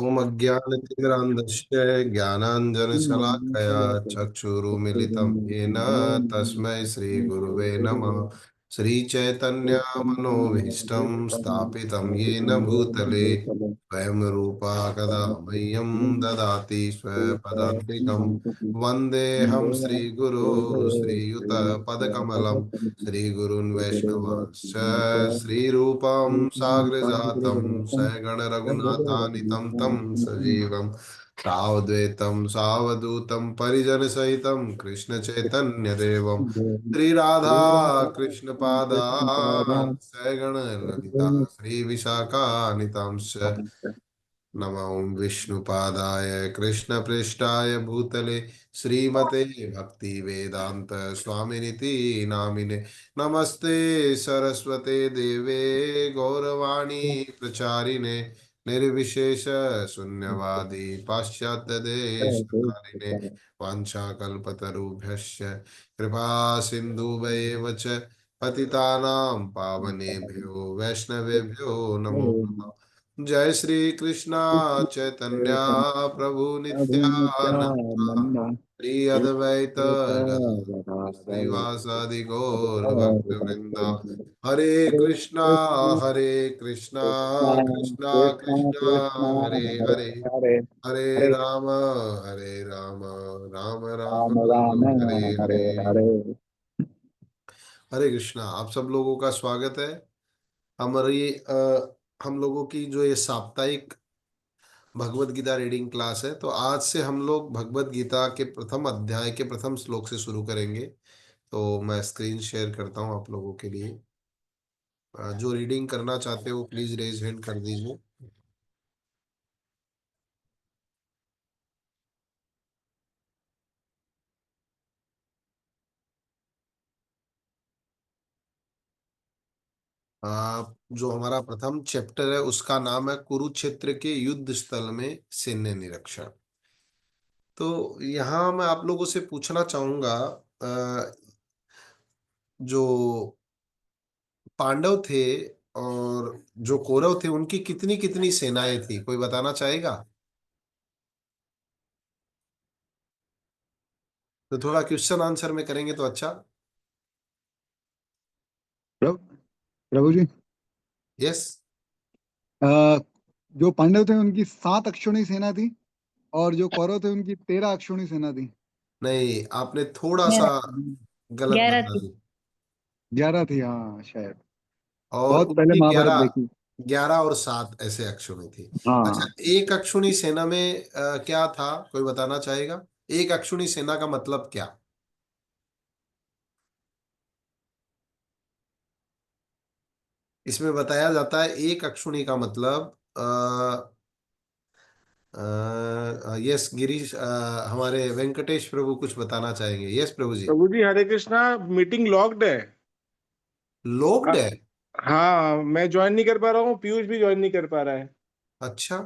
ओम अज्ञानतिमिरान्धस्य ज्ञानाञ्जनशलाकया चक्षुरुमिलितं येन तस्मै श्रीगुरुवे नमः। श्रीचैतन्यमनोभीष्टं स्थापितं येन भूतले स्वयं रूपा कदा मह्यं ददाति स्वपदान्तिकं। वन्देऽहं श्रीगुरो श्रीयुतपदकमलं श्रीगुरून् वैष्णवांश्च श्रीरूपं साग्रजातं सगणरघुनाथान्वितं तं सजीवं सावद्वैतं सावधूतं परिजनसहितं कृष्णचैतन्यदेवं श्रीराधा कृष्णपादान् सगण ललिता श्रीविशाखान्वितांश्च नमो विष्णुपादाय कृष्णपृष्ठाय भूतले श्रीमते भक्ति वेदांत स्वामिनिति नामिने नमस्ते सरस्वते देवे गौरवाणी प्रचारिणे निर्विशेष शून्यवादी पाश्चात्य देश तारिणे वाञ्छाकल्पतरुभ्यश्च कृपा सिन्धुभैव च पतितानां पावनेभ्यो वैष्णवेभ्यो नमो नमः। जय श्री कृष्णा चैतन्य प्रभु नित्यानंद श्री अद्वैत गदाधर श्रीवासादि गौर भक्त वृंद हरे कृष्णा कृष्णा कृष्णा हरे हरे हरे राम राम राम हरे हरे। हरे कृष्णा। आप सब लोगों का स्वागत है हमारी हम लोगों की जो ये साप्ताहिक भगवत गीता रीडिंग क्लास है। तो आज से हम लोग भगवत गीता के प्रथम अध्याय के प्रथम श्लोक से शुरू करेंगे। तो मैं स्क्रीन शेयर करता हूँ आप लोगों के लिए। जो रीडिंग करना चाहते हो प्लीज रेज हैंड कर दीजिए। जो हमारा प्रथम चैप्टर है उसका नाम है कुरुक्षेत्र के युद्ध स्थल में सैन्य निरीक्षण। तो यहाँ मैं आप लोगों से पूछना चाहूंगा, जो पांडव थे और जो कौरव थे उनकी कितनी कितनी सेनाएं थी, कोई बताना चाहेगा? तो थोड़ा क्वेश्चन आंसर में करेंगे तो अच्छा। प्रभु प्रभु जी, यस। अ, जो पांडव थे उनकी 7 अक्षौणी सेना थी और जो कौरव थे उनकी 13 अक्षौणी सेना थी। नहीं, आपने थोड़ा सा 11 गलत 11 बता थी। दी। 11 थी, हाँ शायद। और बहुत पहले उनकी महाभारत 11, देखी। 11 और 7 ऐसे अक्षुणी थी। अच्छा, हाँ, एक अक्षुणी सेना में क्या था, कोई बताना चाहेगा? एक अक्षुणी सेना का मतलब क्या? इसमें बताया जाता है एक अक्षुणी का मतलब यस गिरीश, हमारे वेंकटेश प्रभु कुछ बताना चाहेंगे। यस प्रभु जी। प्रभु जी हरे कृष्णा। मीटिंग लॉक्ड है। लोक्ड है? हाँ, मैं ज्वाइन नहीं कर पा रहा हूँ, पीयूष भी ज्वाइन नहीं कर पा रहा है। अच्छा।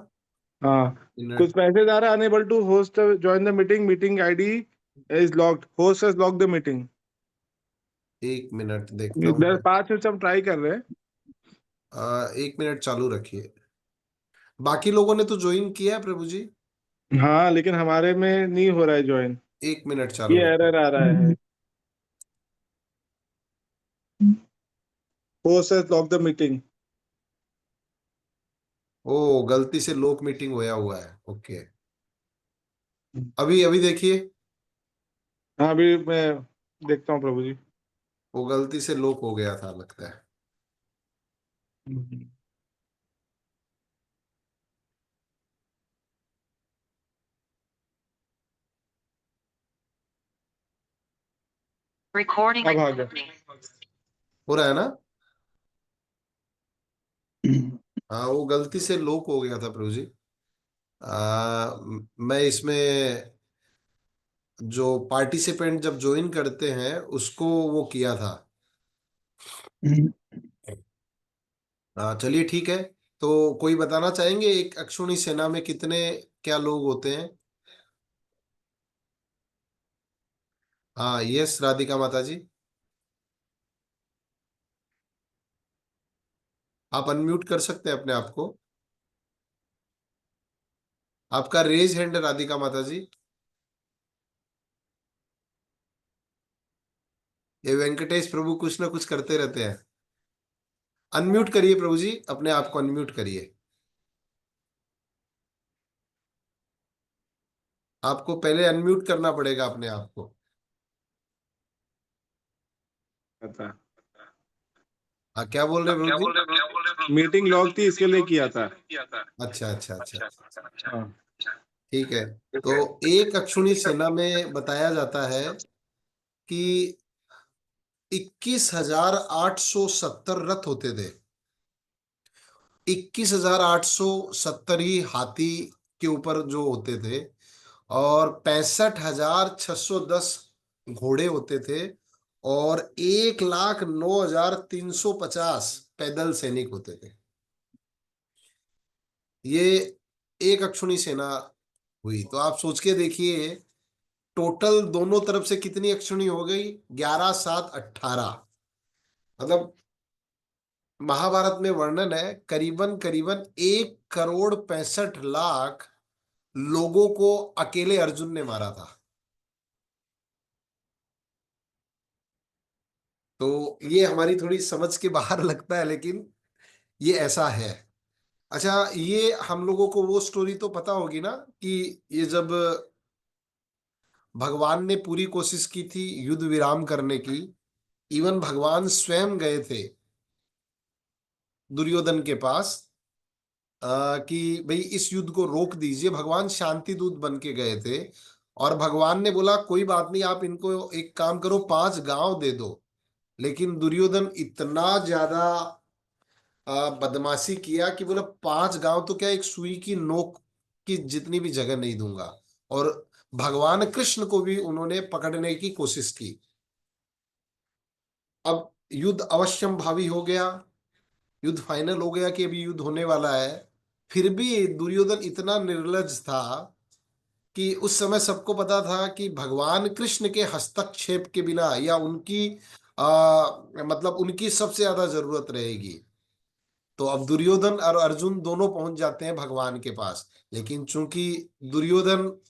हाँ, कुछ मिनट, मैसेज आ रहा है, unable to host join the meeting, meeting ID is locked, host has locked the meeting. एक मिनट देखता हूँ दस मैं। 5 मिनट से हम ट्राई कर रहे हैं। एक मिनट चालू रखिए। बाकी लोगों ने तो ज्वाइन किया है प्रभु जी। हाँ, लेकिन हमारे में नहीं हो रहा है ज्वाइन। एक मिनट चालू ये रखिए। एरर आ रहा है, host has locked the meeting. ओ, गलती से लोक मीटिंग होया हुआ है। ओके, अभी अभी देखिए। हाँ, अभी मैं देखता हूँ प्रभु जी। वो गलती से लोक हो गया था लगता है। अब आ गया। हो रहा है ना? हाँ, वो गलती से लोक हो गया था प्रभु जी। मैं इसमें जो पार्टिसिपेंट जब ज्वाइन करते हैं उसको वो किया था। चलिए ठीक है। तो कोई बताना चाहेंगे एक अक्षौणी सेना में कितने क्या लोग होते हैं? हाँ, यस राधिका माता जी, आप अनम्यूट कर सकते हैं अपने आप को। आपका रेज हैंड राधिका माता जी। ये वेंकटेश प्रभु कुछ ना कुछ करते रहते हैं। अनम्यूट करिए प्रभु जी, अपने आप को अनम्यूट करिए। आपको पहले अनम्यूट करना पड़ेगा अपने आप को। था। हाँ, क्या बोल रहे प्रभु जी? मीटिंग लॉग थी इसके लिए किया था। अच्छा अच्छा अच्छा। हाँ। ठीक है। तो एक अक्षुणी सेना में बताया जाता है कि 21,870 रथ होते थे। 21,870 ही हाथी के ऊपर जो होते थे, और 65,610 घोड़े होते थे, और 1,09,350 पैदल सैनिक होते थे। ये एक अक्षुणी सेना हुई। तो आप सोच के देखिए, टोटल दोनों तरफ से कितनी अक्षुणी हो गई? 11 7 18। मतलब महाभारत में वर्णन है, करीबन करीबन 1,65,00,000 लोगों को अकेले अर्जुन ने मारा था। तो ये हमारी थोड़ी समझ के बाहर लगता है, लेकिन ये ऐसा है। अच्छा, ये हम लोगों को वो स्टोरी तो पता होगी ना, कि ये जब भगवान ने पूरी कोशिश की थी युद्ध विराम करने की, इवन भगवान स्वयं गए थे दुर्योधन के पास, कि भाई इस युद्ध को रोक दीजिए। भगवान शांति दूत बन के गए थे, और भगवान ने बोला कोई बात नहीं, आप इनको एक काम करो, 5 गांव दे दो। लेकिन दुर्योधन इतना ज्यादा बदमाशी किया कि बोला 5 गांव तो क्या, एक सुई की नोक की जितनी भी जगह नहीं दूंगा। और भगवान कृष्ण को भी उन्होंने पकड़ने की कोशिश की। अब युद्ध अवश्यम भावी हो गया, युद्ध फाइनल हो गया कि अभी युद्ध होने वाला है। फिर भी दुर्योधन इतना निर्लज था कि उस समय सबको पता था कि भगवान कृष्ण के हस्तक्षेप के बिना, या उनकी मतलब उनकी सबसे ज्यादा जरूरत रहेगी। तो अब दुर्योधन और अर्जुन दोनों पहुंच जाते हैं भगवान के पास। लेकिन चूंकि दुर्योधन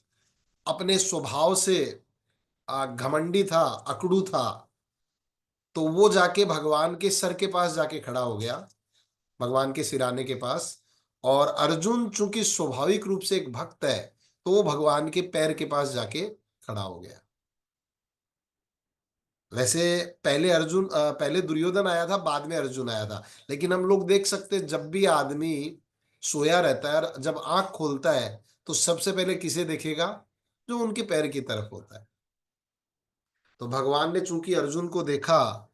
अपने स्वभाव से घमंडी था, अकड़ू था, तो वो जाके भगवान के सर के पास जाके खड़ा हो गया, भगवान के सिराने के पास। और अर्जुन चूंकि स्वाभाविक रूप से एक भक्त है, तो वो भगवान के पैर के पास जाके खड़ा हो गया। वैसे पहले दुर्योधन आया था, बाद में अर्जुन आया था। लेकिन हम लोग देख सकते हैं, जब भी आदमी सोया रहता है और जब आंख खोलता है, तो सबसे पहले किसे देखेगा? जो उनके पैर की तरफ होता है। तो भगवान ने चूंकि अर्जुन को देखा,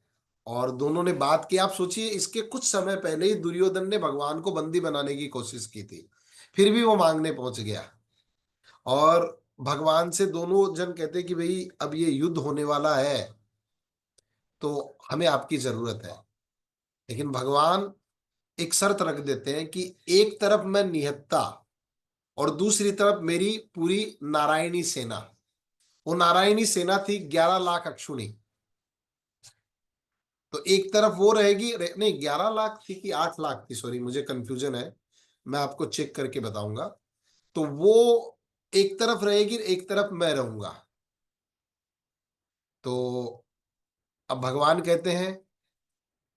और दोनों ने बात की। आप सोचिए, इसके कुछ समय पहले ही दुर्योधन ने भगवान को बंदी बनाने की कोशिश की थी, फिर भी वो मांगने पहुंच गया। और भगवान से दोनों जन कहते कि भाई अब ये युद्ध होने वाला है, तो हमें आपकी जरूरत है। लेकिन भगवान एक शर्त रख देते हैं कि एक तरफ मैं निहत्ता, और दूसरी तरफ मेरी पूरी नारायणी सेना। वो नारायणी सेना थी 11 लाख अक्षुणी। तो एक तरफ वो रहेगी, नहीं 11 लाख थी कि 8 लाख थी, सॉरी मुझे कंफ्यूजन है, मैं आपको चेक करके बताऊंगा। तो वो एक तरफ रहेगी, एक तरफ मैं रहूंगा। तो अब भगवान कहते हैं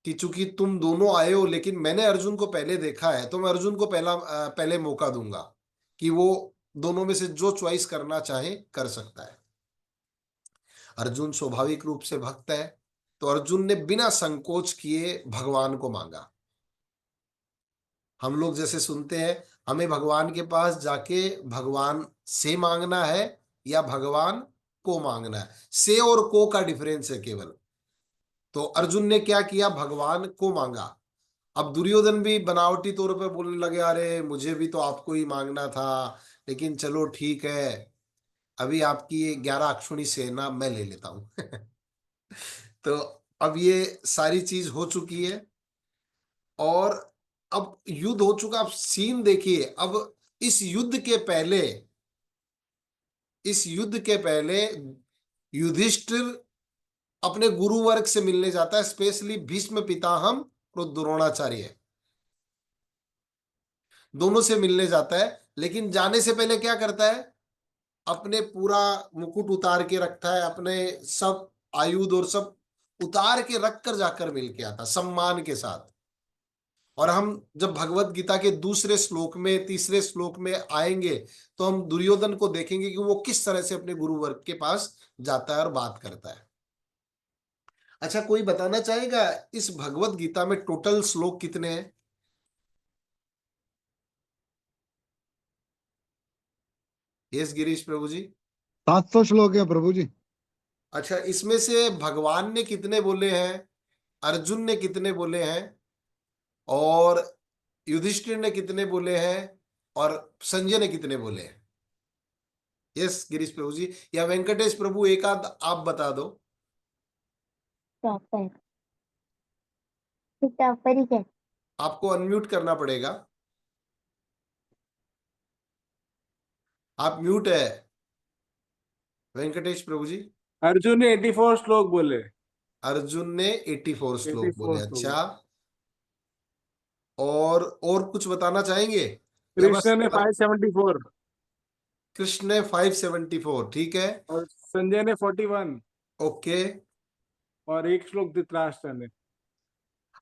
कि चूंकि तुम दोनों आए हो, लेकिन मैंने अर्जुन को पहले देखा है, तो मैं अर्जुन को पहले मौका दूंगा कि वो दोनों में से जो चॉइस करना चाहे कर सकता है। अर्जुन स्वाभाविक रूप से भक्त है, तो अर्जुन ने बिना संकोच किए भगवान को मांगा। हम लोग जैसे सुनते हैं, हमें भगवान के पास जाके भगवान से मांगना है या भगवान को मांगना है। से और को का डिफरेंस है केवल। तो अर्जुन ने क्या किया? भगवान को मांगा। अब दुर्योधन भी बनावटी तौर पर बोलने लगे, अरे मुझे भी तो आपको ही मांगना था, लेकिन चलो ठीक है, अभी आपकी ये 11 अक्षुणी सेना मैं ले लेता हूं। तो अब ये सारी चीज हो चुकी है, और अब युद्ध हो चुका। अब सीन देखिए, अब इस युद्ध के पहले इस युद्ध के पहले युधिष्ठिर अपने गुरु वर्ग से मिलने जाता है, स्पेशली भीष्म पितामह और द्रोणाचार्य, दोनों से मिलने जाता है। लेकिन जाने से पहले क्या करता है, अपने पूरा मुकुट उतार के रखता है, अपने सब आयुध और सब उतार के रख कर जाकर मिल के आता सम्मान के साथ। और हम जब भगवत गीता के दूसरे श्लोक में, तीसरे श्लोक में आएंगे तो हम दुर्योधन को देखेंगे कि वो किस तरह से अपने गुरु वर्ग के पास जाता है और बात करता है। अच्छा, कोई बताना चाहेगा इस भगवत गीता में टोटल श्लोक कितने हैं? यस गिरीश प्रभु जी। 700 श्लोक है प्रभु जी। अच्छा, इसमें से भगवान ने कितने बोले हैं, अर्जुन ने कितने बोले हैं, और युधिष्ठिर ने कितने बोले हैं, और संजय ने कितने बोले हैं? यस गिरीश प्रभु जी, या वेंकटेश प्रभु एक आध आप बता दो। टॉपर टॉपर ही है। आपको अनम्यूट करना पड़ेगा, आप म्यूट है वेंकटेश प्रभु जी। अर्जुन ने 84 श्लोक बोले। अर्जुन ने 84 श्लोक बोले। 84 श्लोक। अच्छा, और कुछ बताना चाहेंगे या बस? कृष्ण ने 574 कृष्ण ने 574, ठीक है। और संजय ने 41 ओके। और एक श्लोक धृतराष्ट्र ने।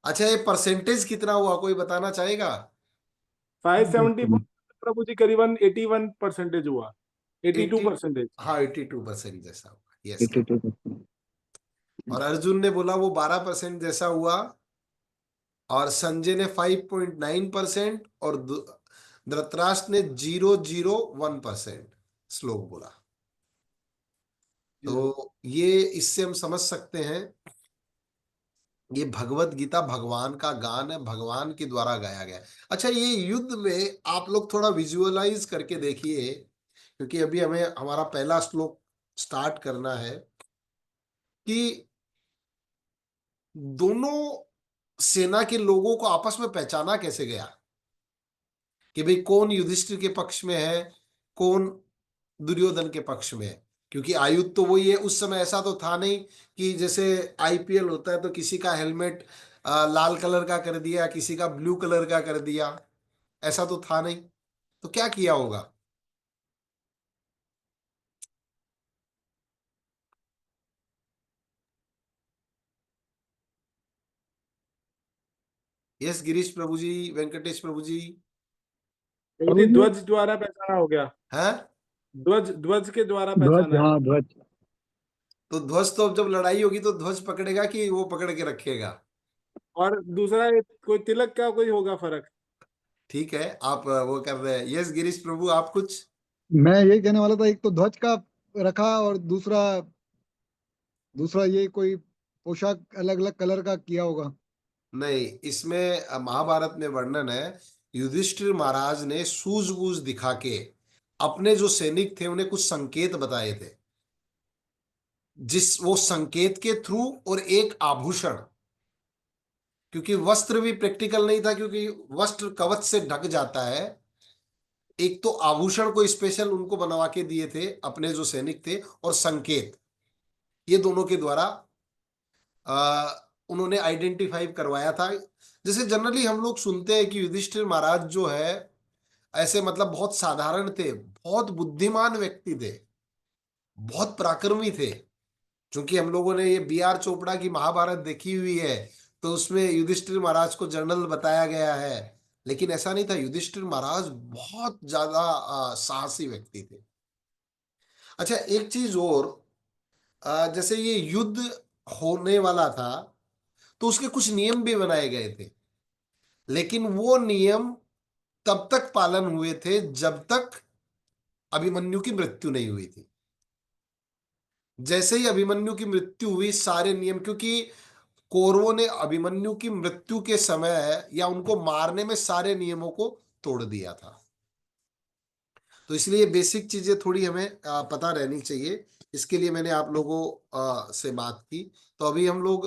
अच्छा, ये परसेंटेज कितना हुआ, कोई बताना चाहेगा? 574 प्रभु जी करीबन 81% हुआ, 82%। हाँ, 82% जैसा हुआ, यस। 82%। और अर्जुन ने बोला वो 12% जैसा हुआ, और संजय ने 5.9%, और धृतराष्ट्र ने 0.01% श्लोक बोला। तो ये इससे हम समझ सकते हैं ये भगवत गीता भगवान का गान है, भगवान के द्वारा गाया गया है। अच्छा, ये युद्ध में आप लोग थोड़ा विजुअलाइज करके देखिए, क्योंकि अभी हमें हमारा पहला श्लोक स्टार्ट करना है, कि दोनों सेना के लोगों को आपस में पहचाना कैसे गया, कि भाई कौन युधिष्ठिर के पक्ष में है, कौन दुर्योधन के पक्ष में है। क्योंकि आयुध तो वही है, उस समय ऐसा तो था नहीं कि जैसे आईपीएल होता है तो किसी का हेलमेट लाल कलर का कर दिया, किसी का ब्लू कलर का कर दिया, ऐसा तो था नहीं। तो क्या किया होगा? यस गिरीश प्रभु जी, वेंकटेश प्रभु जी। प्रभु जी ध्वज द्वारा पहचाना हो गया। है? ध्वज के द्वारा ध्वज, पहचाना है। हाँ ध्वज। तो ध्वज तो अब जब लड़ाई होगी तो ध्वज पकड़ेगा कि वो पकड़ के रखेगा? और दूसरा कोई तिलक का कोई होगा फर्क? ठीक है, आप वो कर रहे हैं। यस गिरीश प्रभु, आप कुछ? मैं यही कहने वाला था, एक तो ध्वज का रखा और दूसरा दूसरा ये कोई पोशाक अलग अलग कलर का किया होगा। नहीं, इसमें महाभारत में वर्णन है, युधिष्ठिर महाराज ने सूझबूझ दिखा के अपने जो सैनिक थे उन्हें कुछ संकेत बताए थे, जिस वो संकेत के थ्रू, और एक आभूषण, क्योंकि वस्त्र भी प्रैक्टिकल नहीं था, क्योंकि वस्त्र कवच से ढक जाता है। एक तो आभूषण को स्पेशल उनको बनवा के दिए थे अपने जो सैनिक थे, और संकेत, ये दोनों के द्वारा उन्होंने आइडेंटिफाई करवाया था। जैसे जनरली हम लोग सुनते हैं कि युधिष्ठिर महाराज जो है ऐसे मतलब बहुत साधारण थे, बहुत बुद्धिमान व्यक्ति थे, बहुत पराक्रमी थे। क्योंकि हम लोगों ने ये बी आर चोपड़ा की महाभारत देखी हुई है, तो उसमें युधिष्ठिर महाराज को जनरल बताया गया है, लेकिन ऐसा नहीं था। युधिष्ठिर महाराज बहुत ज्यादा साहसी व्यक्ति थे। अच्छा, एक चीज और, जैसे ये युद्ध होने वाला था तो उसके कुछ नियम भी बनाए गए थे, लेकिन वो नियम तब तक पालन हुए थे जब तक अभिमन्यु की मृत्यु नहीं हुई थी। जैसे ही अभिमन्यु की मृत्यु हुई, सारे नियम, क्योंकि कौरवों ने अभिमन्यु की मृत्यु के समय या उनको मारने में सारे नियमों को तोड़ दिया था। तो इसलिए बेसिक चीजें थोड़ी हमें पता रहनी चाहिए, इसके लिए मैंने आप लोगों से बात की। तो अभी हम लोग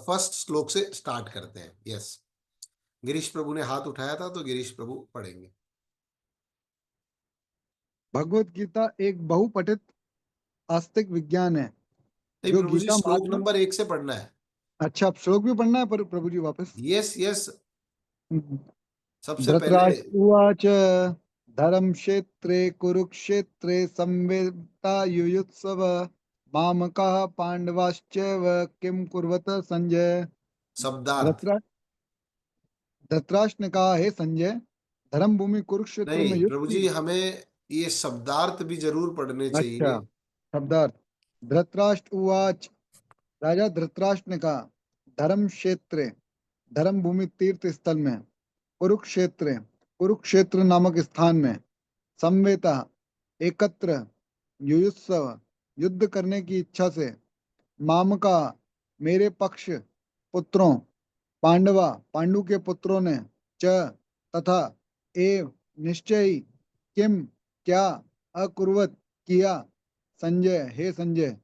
फर्स्ट श्लोक से स्टार्ट करते हैं। यस, गिरीश प्रभु ने हाथ उठाया था, तो गिरीश प्रभु पढ़ेंगे। भगवत गीता एक बहुपठित आस्तिक विज्ञान है नहीं जो प्रभु जी, गीता श्लोक मार्ग में। नंबर 1 से पढ़ना है। अच्छा, अब श्लोक भी पढ़ना है पर प्रभु जी वापस। यस यस, सबसे पहले। धृतराष्ट्र उवाच धर्म क्षेत्रे कुरुक्षेत्रे संवेता युयुत्सव मामकाः पांडवाश्चैव किम कुर्वत संजय। शब्दार्थ। धृतरा- धृतराष्ट्र ने कहा, हे संजय, धर्म भूमि कुरुक्षेत्र में नहीं युद्ध प्रभु की। जी, हमें ये शब्दार्थ भी जरूर पढ़ने अच्छा, चाहिए। शब्दार्थ। धृतराष्ट्र उवाच, राजा धृतराष्ट्र ने कहा, धर्म क्षेत्र, धर्म भूमि तीर्थ स्थल में, कुरुक्षेत्र, कुरुक्षेत्र नामक स्थान में, संवेता, एकत्र, युयुत्सव, युद्ध करने की इच्छा से, मामका, मेरे पक्ष, पुत्रों, पांडवा, पांडु के पुत्रों ने, च, तथा, एव, निश्चय ही, किम, क्या, अकुर्वत, किया, संजय, हे संजय।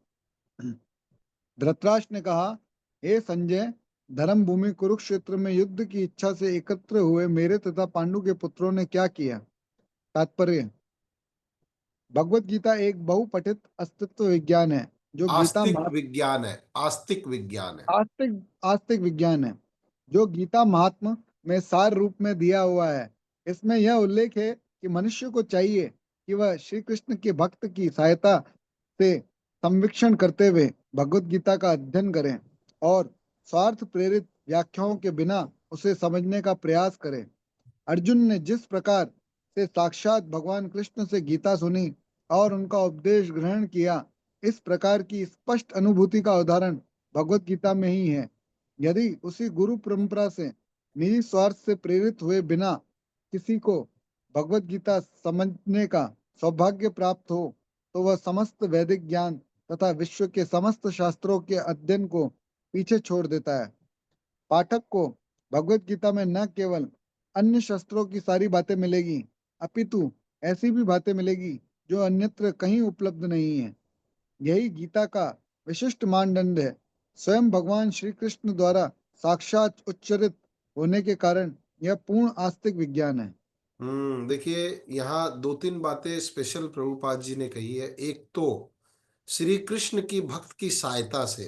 धृतराष्ट्र ने कहा, हे संजय, धर्म भूमि कुरुक्षेत्र में युद्ध की इच्छा से एकत्र हुए मेरे तथा पांडु के पुत्रों ने क्या किया। तात्पर्य, भगवत गीता एक बहुपठित अस्तित्व विज्ञान है जो गीता आस्तिक विज्ञान है, आस्तिक विज्ञान है। आस्तिक आस्तिक विज्ञान है जो गीता महात्म में सार रूप में दिया हुआ है। इसमें यह उल्लेख है कि मनुष्य को चाहिए कि वह श्री कृष्ण के भक्त की सहायता से संवीक्षण करते हुए भगवत गीता का अध्ययन करें और स्वार्थ प्रेरित व्याख्याओं के बिना उसे समझने का प्रयास करें। अर्जुन ने जिस प्रकार से साक्षात भगवान कृष्ण से गीता सुनी और उनका उपदेश ग्रहण किया, इस प्रकार की स्पष्ट अनुभूति का उदाहरण भगवत गीता में ही है। यदि उसी गुरु परंपरा से निजी स्वार्थ से प्रेरित हुए बिना किसी को भगवत गीता समझने का सौभाग्य प्राप्त हो, तो वह समस्त वैदिक ज्ञान तथा विश्व के समस्त शास्त्रों के अध्ययन को पीछे छोड़ देता है। पाठक को भगवत गीता में न केवल अन्य शास्त्रों की सारी बातें मिलेगी, अपितु ऐसी भी बातें मिलेगी जो अन्यत्र कहीं उपलब्ध नहीं है। यही गीता का विशिष्ट मानदंड है। स्वयं भगवान श्री कृष्ण द्वारा साक्षात उच्चरित होने के कारण यह पूर्ण आस्तिक विज्ञान है। देखिए, यहाँ दो तीन बातें स्पेशल प्रभुपाद जी ने कही है। एक तो श्री कृष्ण की भक्त की सहायता से,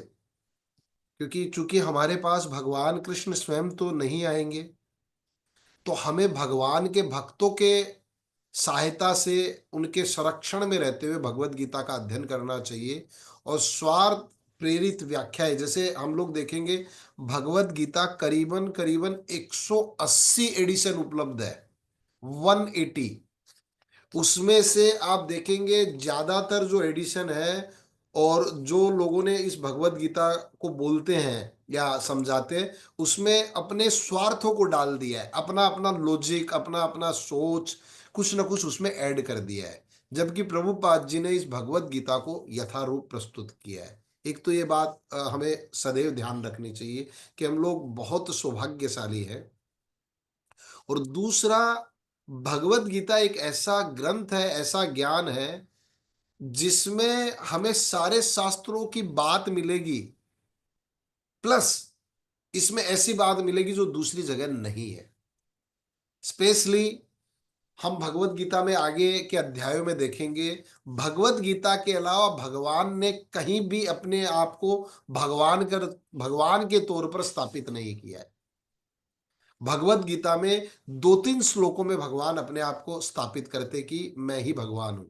क्योंकि चूंकि हमारे पास भगवान कृष्ण स्वयं तो नहीं आएंगे, तो हमें भगवान के भक्तों के सहायता से, उनके संरक्षण में रहते हुए भगवत गीता का अध्ययन करना चाहिए। और स्वार्थ प्रेरित व्याख्या है, जैसे हम लोग देखेंगे भगवत गीता करीबन करीबन 180 एडिशन उपलब्ध है, 180। उसमें से आप देखेंगे ज्यादातर जो एडिशन है, और जो लोगों ने इस भगवत गीता को बोलते हैं या समझाते हैं, उसमें अपने स्वार्थों को डाल दिया है, अपना अपना लॉजिक, अपना अपना सोच, कुछ ना कुछ उसमें ऐड कर दिया है। जबकि प्रभुपाद जी ने इस भगवत गीता को यथारूप प्रस्तुत किया है। एक तो ये बात हमें सदैव ध्यान रखनी चाहिए कि हम लोग बहुत सौभाग्यशाली हैं। और दूसरा, भगवत गीता एक ऐसा ग्रंथ है, ऐसा ज्ञान है जिसमें हमें सारे शास्त्रों की बात मिलेगी, प्लस इसमें ऐसी बात मिलेगी जो दूसरी जगह नहीं है। स्पेशली हम भगवत गीता में आगे के अध्यायों में देखेंगे, भगवत गीता के अलावा भगवान ने कहीं भी अपने आप को भगवान के तौर पर स्थापित नहीं किया है। भगवत गीता में दो तीन श्लोकों में भगवान अपने आप को स्थापित करते कि मैं ही भगवान हूं।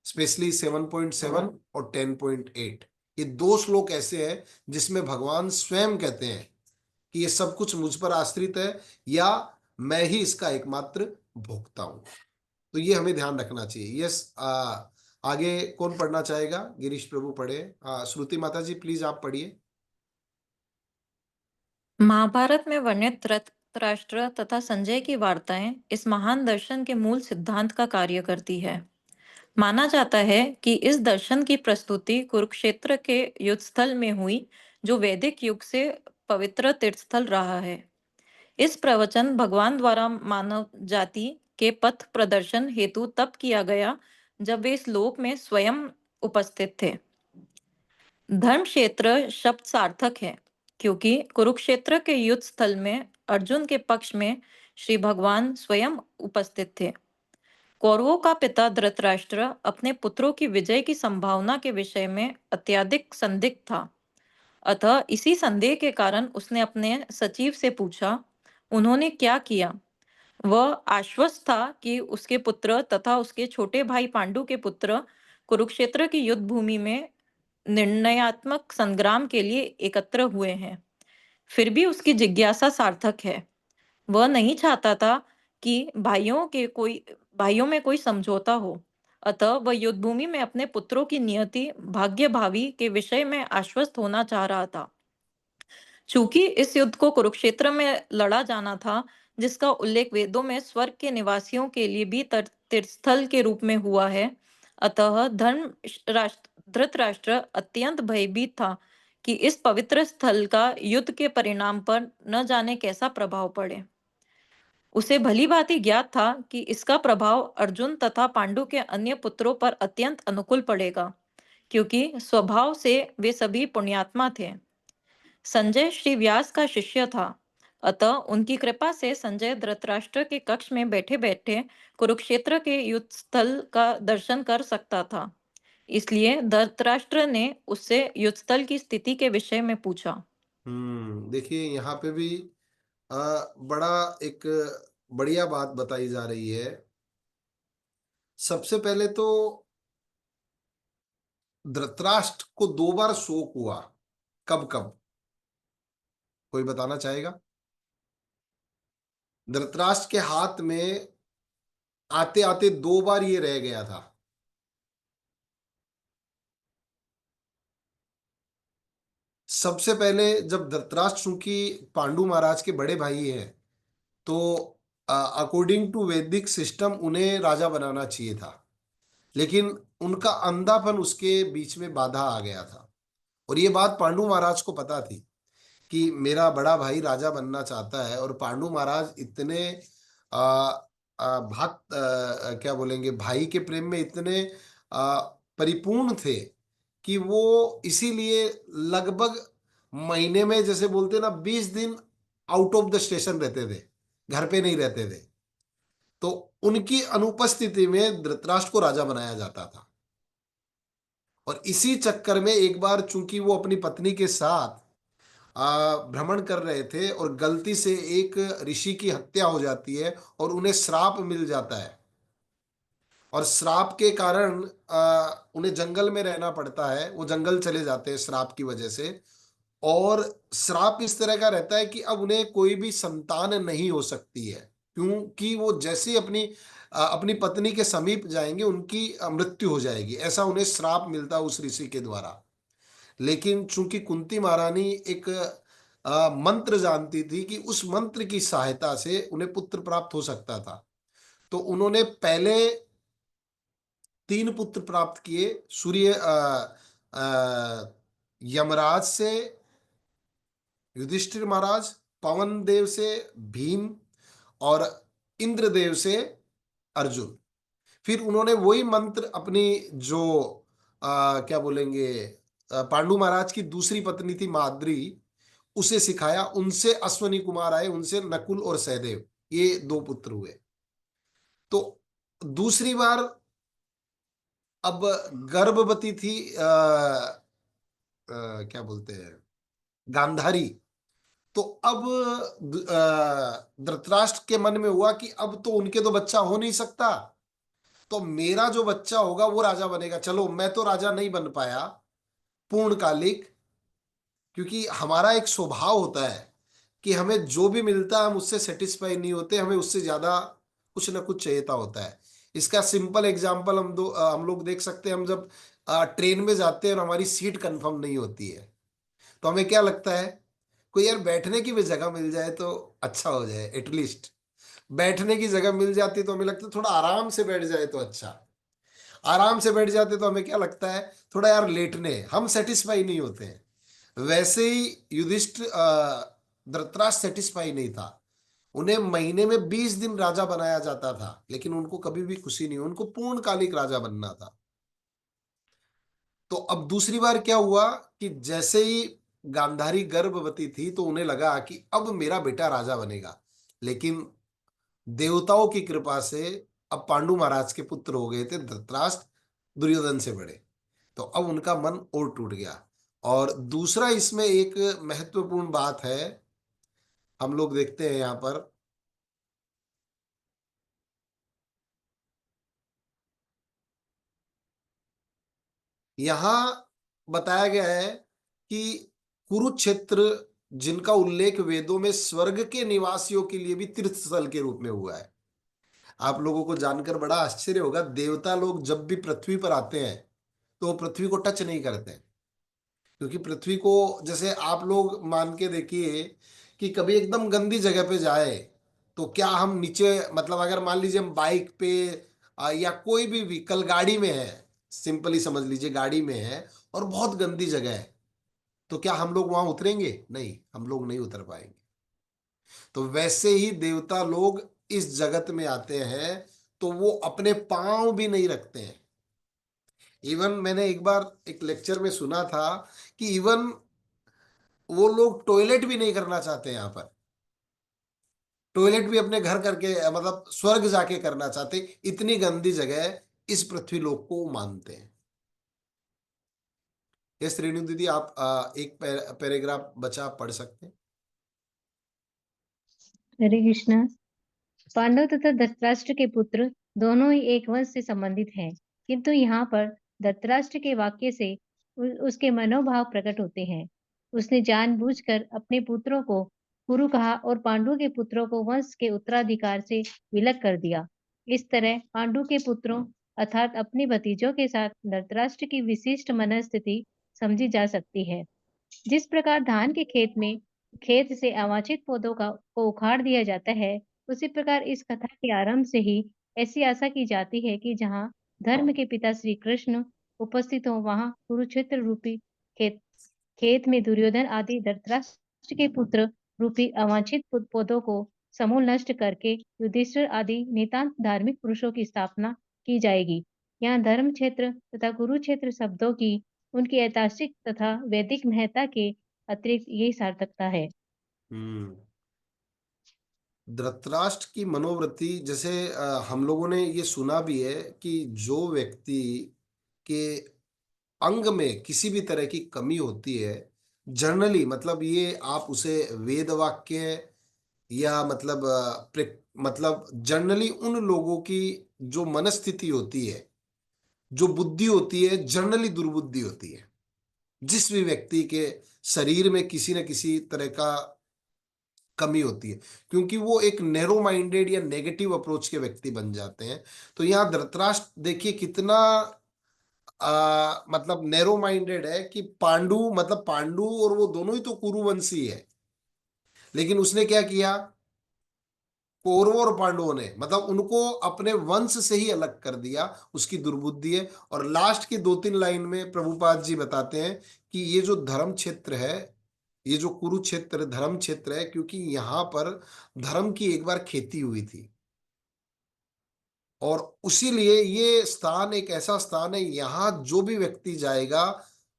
स्पेशली 7.7 और 10.8, ये दो श्लोक ऐसे हैं जिसमें भगवान स्वयं कहते हैं कि ये सब कुछ मुझ पर आश्रित है, या मैं ही इसका एकमात्र भोक्ता हूं। तो ये हमें ध्यान रखना चाहिए। यस, आगे कौन पढ़ना चाहेगा? गिरीश प्रभु पढ़े। श्रुति माता जी प्लीज आप पढ़िए। महाभारत में वर्णित धृतराष्ट्र तथा संजय की वार्ताएं इस महान दर्शन के मूल सिद्धांत का कार्य करती है। माना जाता है कि इस दर्शन की प्रस्तुति कुरुक्षेत्र के युद्धस्थल में हुई, जो वैदिक युग से पवित्र तीर्थस्थल रहा है। इस प्रवचन भगवान द्वारा मानव जाति के पथ प्रदर्शन हेतु तब किया गया जब वे इस लोक में स्वयं उपस्थित थे। धर्म क्षेत्र शब्द सार्थक है क्योंकि कुरुक्षेत्र के युद्ध स्थल में अर्जुन के पक्ष में श्री भगवान स्वयं उपस्थित थे। कौरवों का पिता धृतराष्ट्र अपने पुत्रों की विजय की संभावना के विषय में अत्यधिक संदिग्ध था। अतः इसी संदेह के कारण उसने अपने सचिव से पूछा, उन्होंने क्या किया? वह आश्वस्त था कि उसके पुत्र तथा उसके छोटे भाई पांडु के पुत्र कुरुक्षेत्र की युद्ध भूमि में निर्णयात्मक संग्राम के लिए एकत्र हुए हैं। फिर भी उसकी जिज्ञासा सार्थक है। वह नहीं चाहता था कि भाइयों में कोई समझौता हो। अतः वह युद्ध भूमि में अपने पुत्रों की नियति भाग्य भावी के विषय में आश्वस्त होना चाह रहा था। चूंकि इस युद्ध को कुरुक्षेत्र में लड़ा जाना था, जिसका उल्लेख वेदों में स्वर्ग के निवासियों के लिए भी तीर्थस्थल के रूप में हुआ है, अतः धृतराष्ट्र अत्यंत भयभीत था कि इस पवित्र स्थल का युद्ध के परिणाम पर न जाने कैसा प्रभाव पड़े। उसे भली भांति ज्ञात था कि इसका प्रभाव अर्जुन तथा पांडु के अन्य पुत्रों पर अत्यंत अनुकूल पड़ेगा, क्योंकि स्वभाव से वे सभी पुण्यात्मा थे। संजय श्री व्यास का शिष्य था, अतः उनकी कृपा से संजय धृतराष्ट्र के कक्ष में बैठे बैठे कुरुक्षेत्र के युद्ध स्थल का दर्शन कर सकता था। इसलिए धृतराष्ट्र ने उससे युद्ध स्थल की स्थिति के विषय में पूछा। देखिए यहाँ पे भी बड़ा एक बढ़िया बात बताई जा रही है। सबसे पहले तो धृतराष्ट्र को 2 बार शोक हुआ। कब कब कोई बताना चाहेगा? धृतराष्ट्र के हाथ में आते आते 2 बार ये रह गया था। सबसे पहले जब धृतराष्ट्र चूंकि पांडु महाराज के बड़े भाई हैं, तो अकॉर्डिंग टू वैदिक सिस्टम उन्हें राजा बनाना चाहिए था, लेकिन उनका अंधापन उसके बीच में बाधा आ गया था। और ये बात पांडु महाराज को पता थी कि मेरा बड़ा भाई राजा बनना चाहता है। और पांडु महाराज इतने क्या बोलेंगे, भाई के प्रेम में इतने परिपूर्ण थे कि वो इसीलिए लगभग महीने में, जैसे बोलते ना, 20 दिन आउट ऑफ द स्टेशन रहते थे, घर पे नहीं रहते थे। तो उनकी अनुपस्थिति में धृतराष्ट्र को राजा बनाया जाता था। और इसी चक्कर में एक बार चूंकि वो अपनी पत्नी के साथ भ्रमण कर रहे थे और गलती से एक ऋषि की हत्या हो जाती है और उन्हें श्राप मिल जाता है। और श्राप के कारण उन्हें जंगल में रहना पड़ता है। वो जंगल चले जाते हैं श्राप की वजह से। और श्राप इस तरह का रहता है कि अब उन्हें कोई भी संतान नहीं हो सकती है, क्योंकि वो जैसे ही अपनी पत्नी के समीप जाएंगे उनकी मृत्यु हो जाएगी। ऐसा उन्हें श्राप मिलता है उस ऋषि के द्वारा। लेकिन चूंकि कुंती महारानी एक मंत्र जानती थी कि उस मंत्र की सहायता से उन्हें पुत्र प्राप्त हो सकता था, तो उन्होंने पहले 3 पुत्र प्राप्त किए। सूर्य यमराज से युधिष्ठिर महाराज, पवन देव से भीम, और इंद्रदेव से अर्जुन। फिर उन्होंने वही मंत्र अपनी जो क्या बोलेंगे, पांडु महाराज की दूसरी पत्नी थी माद्री, उसे सिखाया। उनसे अश्वनी कुमार आए, उनसे नकुल और सहदेव, ये 2 पुत्र हुए। तो दूसरी बार अब गर्भवती थी क्या बोलते हैं, गांधारी। तो अब धृतराष्ट्र के मन में हुआ कि अब तो उनके तो बच्चा हो नहीं सकता, तो मेरा जो बच्चा होगा वो राजा बनेगा। चलो, मैं तो राजा नहीं बन पाया पूर्णकालिक, क्योंकि हमारा एक स्वभाव होता है कि हमें जो भी मिलता है हम उससे सेटिस्फाई नहीं होते, हमें उससे ज्यादा कुछ ना कुछ चाहिए होता है। इसका सिंपल एग्जांपल हम लोग देख सकते हैं। हम जब ट्रेन में जाते हैं और हमारी सीट कंफर्म नहीं होती है, तो हमें क्या लगता है, कोई यार बैठने की भी जगह मिल जाए तो अच्छा हो जाए। एटलीस्ट बैठने की जगह मिल जाती तो हमें लगता है थोड़ा आराम से बैठ जाए तो अच्छा। आराम से बैठ जाते तो हमें क्या लगता है, थोड़ा यार लेटने, हम सेटिस्फाई नहीं होते हैं। वैसे ही युधिष्ठिर धृतराष्ट्र सेटिस्फाई नहीं था। उन्हें महीने में 20 दिन राजा बनाया जाता था, लेकिन उनको कभी भी खुशी नहीं, उनको पूर्णकालिक राजा बनना था। तो अब दूसरी बार क्या हुआ कि जैसे ही गांधारी गर्भवती थी तो उन्हें लगा कि अब मेरा बेटा राजा बनेगा। लेकिन देवताओं की कृपा से अब पांडु महाराज के पुत्र हो गए थे धृतराष्ट्र, दुर्योधन से बड़े। तो अब उनका मन और टूट गया। और दूसरा इसमें एक महत्वपूर्ण बात है, हम लोग देखते हैं यहाँ पर यहां बताया गया है कि कुरुक्षेत्र, जिनका उल्लेख वेदों में स्वर्ग के निवासियों के लिए भी तीर्थ स्थल के रूप में हुआ है। आप लोगों को जानकर बड़ा आश्चर्य होगा, देवता लोग जब भी पृथ्वी पर आते हैं तो वो पृथ्वी को टच नहीं करते हैं। क्योंकि पृथ्वी को, जैसे आप लोग मान के देखिए कि कभी एकदम गंदी जगह पे जाए तो क्या हम नीचे, मतलब अगर मान लीजिए हम बाइक पे या कोई भी व्हीकल गाड़ी में है, सिंपली समझ लीजिए गाड़ी में है और बहुत गंदी जगह है, तो क्या हम लोग वहां उतरेंगे? नहीं, हम लोग नहीं उतर पाएंगे। तो वैसे ही देवता लोग इस जगत में आते हैं तो वो अपने पांव भी नहीं रखते हैं। इवन मैंने एक बार एक लेक्चर में सुना था कि इवन वो लोग टॉयलेट भी नहीं करना चाहते यहाँ पर। टॉयलेट भी अपने घर करके, मतलब स्वर्ग जाके करना चाहते, इतनी गंदी जगह इस पृथ्वी लोक को मानते हैं। ये श्रेणु दीदी, आप एक पैराग्राफ बचा पढ़ सकते हैं? हरे कृष्णा। पांडव तथा धृतराष्ट्र के पुत्र दोनों ही एक वंश से संबंधित हैं, किंतु यहाँ पर धृतराष्ट्र के वाक्य से उसके मनोभाव प्रकट होते हैं। उसने जानबूझकर अपने पुत्रों को कुरु कहा और पांडु के पुत्रों को वंश के उत्तराधिकार से विलग कर दिया। इस तरह पांडु के पुत्रों अर्थात अपने भतीजों के साथ धृतराष्ट्र की विशिष्ट मनस्थिति समझी जा सकती है। जिस प्रकार धान के खेत से अवांछित पौधों को उखाड़ दिया जाता है, उसी प्रकार इस कथा के आरंभ से ही ऐसी आशा की जाती है कि जहाँ धर्म के पिता श्री कृष्ण उपस्थित हो, वहाँ कुरुक्षेत्र रूपी खेत खेत में दुर्योधन आदि धृतराष्ट्र के पुत्र रूपी अवांछित पौधों को समूल नष्ट करके युधिष्ठिर आदि नितांत धार्मिक पुरुषों की स्थापना की जाएगी। यहाँ धर्म क्षेत्र तथा कुरुक्षेत्र शब्दों की उनकी ऐतिहासिक तथा वैदिक महत्ता के अतिरिक्त यही सार्थकता है। हम्म। धृतराष्ट्र की मनोवृत्ति, जैसे हम लोगों ने ये सुना भी है कि जो व्यक्ति के अंग में किसी भी तरह की कमी होती है, जनरली मतलब ये आप उसे वेद वाक्य या मतलब मतलब जनरली उन लोगों की जो मनस्थिति होती है, जो बुद्धि होती है, जनरली दुर्बुद्धि होती है। जिस भी व्यक्ति के शरीर में किसी न किसी तरह का कमी होती है, क्योंकि वो एक नैरो माइंडेड या नेगेटिव अप्रोच के व्यक्ति बन जाते हैं। तो यहाँ धृतराष्ट्र देखिए कितना मतलब नैरो माइंडेड है कि पांडु, मतलब पांडु और वो दोनों ही तो कुरुवंशी है, लेकिन उसने क्या किया, कौरवों और पांडवों ने मतलब उनको अपने वंश से ही अलग कर दिया। उसकी दुर्बुद्धि है। और लास्ट की 2-3 लाइन में प्रभुपाद जी बताते हैं कि ये जो धर्म क्षेत्र है, ये जो कुरुक्षेत्र धर्म क्षेत्र है, क्योंकि यहाँ पर धर्म की एक बार खेती हुई थी और उसीलिए ये स्थान एक ऐसा स्थान है, यहाँ जो भी व्यक्ति जाएगा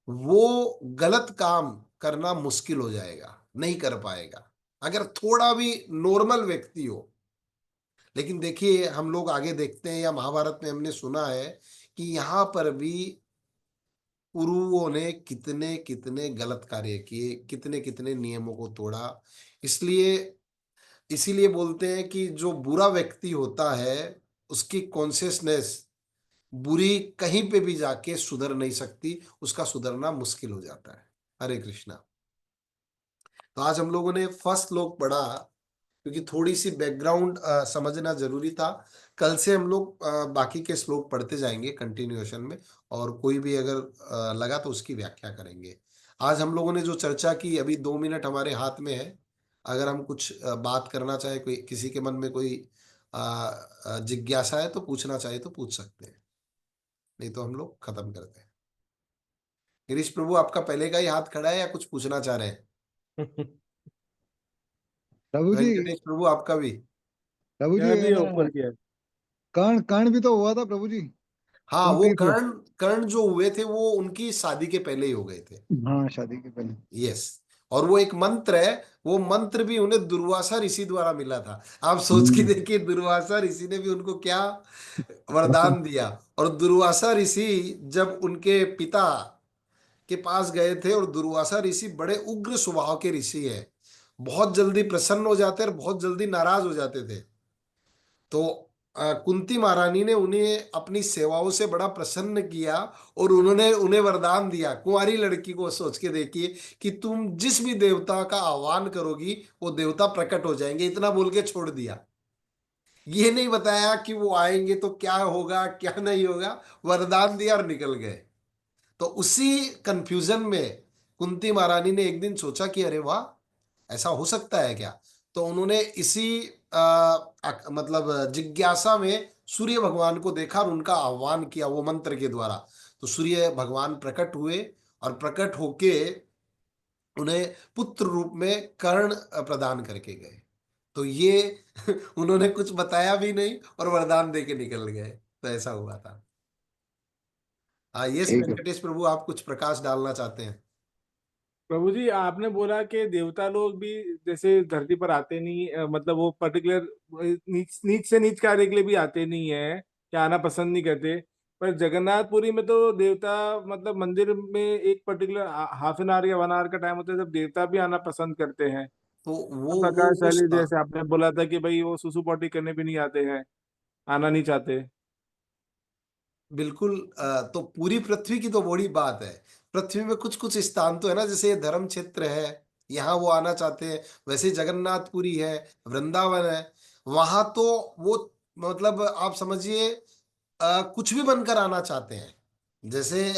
वो गलत काम करना मुश्किल हो जाएगा, नहीं कर पाएगा अगर थोड़ा भी नॉर्मल व्यक्ति हो। लेकिन देखिए हम लोग आगे देखते हैं या महाभारत में हमने सुना है कि यहाँ पर भी कुरुओं ने कितने कितने गलत कार्य किए, कितने कितने नियमों को तोड़ा। इसलिए इसीलिए बोलते हैं कि जो बुरा व्यक्ति होता है उसकी कॉन्शियसनेस बुरी कहीं पे भी जाके सुधर नहीं सकती, उसका सुधरना मुश्किल हो जाता है। हरे कृष्णा। तो आज हम लोगों ने फर्स्ट श्लोक पढ़ा क्योंकि थोड़ी सी बैकग्राउंड समझना जरूरी था। कल से हम लोग बाकी के श्लोक पढ़ते जाएंगे कंटिन्यूएशन में, और कोई भी अगर लगा तो उसकी व्याख्या करेंगे। आज हम लोगों ने जो चर्चा की, अभी 2 मिनट हमारे हाथ में है। अगर हम कुछ बात करना चाहे, कोई किसी के मन में कोई जिज्ञासा है तो पूछना चाहे तो पूछ सकते हैं, नहीं तो हम लोग खत्म करते हैं। गिरीश प्रभु, आपका पहले का ही हाथ खड़ा है या कुछ पूछना चाह रहे हैं? प्रभु जी, वेंकटेश प्रभु, आपका भी। प्रभु जी क्या है भी ना, ऊपर किया। कर्ण कर्ण भी तो हुआ था प्रभु जी, हाँ, वो कुंती से। कर्ण कर्ण जो हुए थे वो उनकी शादी के पहले ही हो गए थे। हाँ, शादी के पहले। यस। और वो एक मंत्र है, वो मंत्र भी उन्हें दुर्वासा ऋषि द्वारा मिला था। आप सोच के हम्म। देखिए, दुर्वासा ऋषि ने भी उनको क्या वरदान दिया। और दुर्वासा ऋषि जब उनके पिता के पास गए थे, और दुर्वासा ऋषि बड़े उग्र स्वभाव के ऋषि हैं, बहुत जल्दी प्रसन्न हो जाते और बहुत जल्दी नाराज हो जाते थे। तो कुंती महारानी ने उन्हें अपनी सेवाओं से बड़ा प्रसन्न किया और उन्होंने उन्हें वरदान दिया। कुंवारी लड़की को सोच के देखिए कि तुम जिस भी देवता का आह्वान करोगी वो देवता प्रकट हो जाएंगे, इतना बोल के छोड़ दिया। ये नहीं बताया कि वो आएंगे तो क्या होगा क्या नहीं होगा, वरदान दिया और निकल गए। तो उसी कंफ्यूजन में कुंती महारानी ने एक दिन सोचा कि अरे वाह, ऐसा हो सकता है क्या। तो उन्होंने इसी मतलब जिज्ञासा में सूर्य भगवान को देखा और उनका आह्वान किया वो मंत्र के द्वारा। तो सूर्य भगवान प्रकट हुए और प्रकट होके उन्हें पुत्र रूप में कर्ण प्रदान करके गए। तो ये उन्होंने कुछ बताया भी नहीं और वरदान दे के निकल गए। तो ऐसा हुआ था। हाँ, ये ठीक है। वेंकटेश प्रभु, आप कुछ प्रकाश डालना चाहते हैं? प्रभु जी, आपने बोला कि देवता लोग भी जैसे धरती पर आते नहीं, मतलब वो पर्टिकुलर नीच नीच से नीच कार्य के लिए भी आते नहीं है, या आना पसंद नहीं करते। पर जगन्नाथपुरी में तो देवता, मतलब मंदिर में एक पर्टिकुलर हाफ एन आवर या 1 आवर का टाइम होता है जब देवता भी आना पसंद करते हैं। तो वो प्रकाशशाली, जैसे आपने बोला था कि भाई वो सुसु पॉटी करने भी नहीं आते हैं, आना नहीं चाहते। बिल्कुल। तो पूरी पृथ्वी की तो बड़ी बात है। पृथ्वी में कुछ कुछ स्थान तो है ना, जैसे ये धर्म क्षेत्र है, यहाँ वो आना चाहते हैं। वैसे जगन्नाथपुरी है, वृंदावन है, वहां तो वो मतलब आप समझिए कुछ भी बनकर आना चाहते हैं। जैसे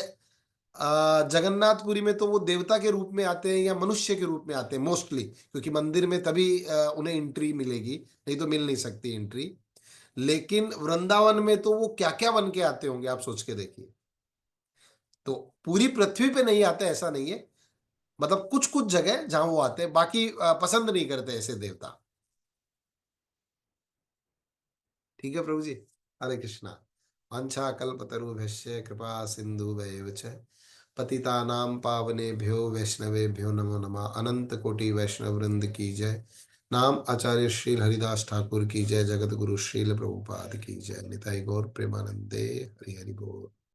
जगन्नाथपुरी में तो वो देवता के रूप में आते हैं या मनुष्य के रूप में आते हैं मोस्टली, क्योंकि मंदिर में तभी उन्हें एंट्री मिलेगी, नहीं तो मिल नहीं सकती एंट्री। लेकिन वृंदावन में तो वो क्या क्या बन के आते होंगे, आप सोच के देखिए। तो पूरी पृथ्वी पे नहीं आते ऐसा नहीं है, मतलब कुछ कुछ जगह जहां वो आते हैं, बाकी पसंद नहीं करते ऐसे देवता। ठीक है प्रभु जी। हरे कृष्णा। वाञ्छा कल्पतरुभ्यश्च कृपा सिन्धुभ्येव च पतितानां पावनेभ्यो वैष्णवेभ्यो नमो नमः। अनंत कोटि वैष्णव वृंद की जय। नाम आचार्य श्रील हरिदास ठाकुर की जय। जगत गुरु श्रील प्रभुपाद की जय। निताई गौर प्रेमानंदे। हरि हरि बोल।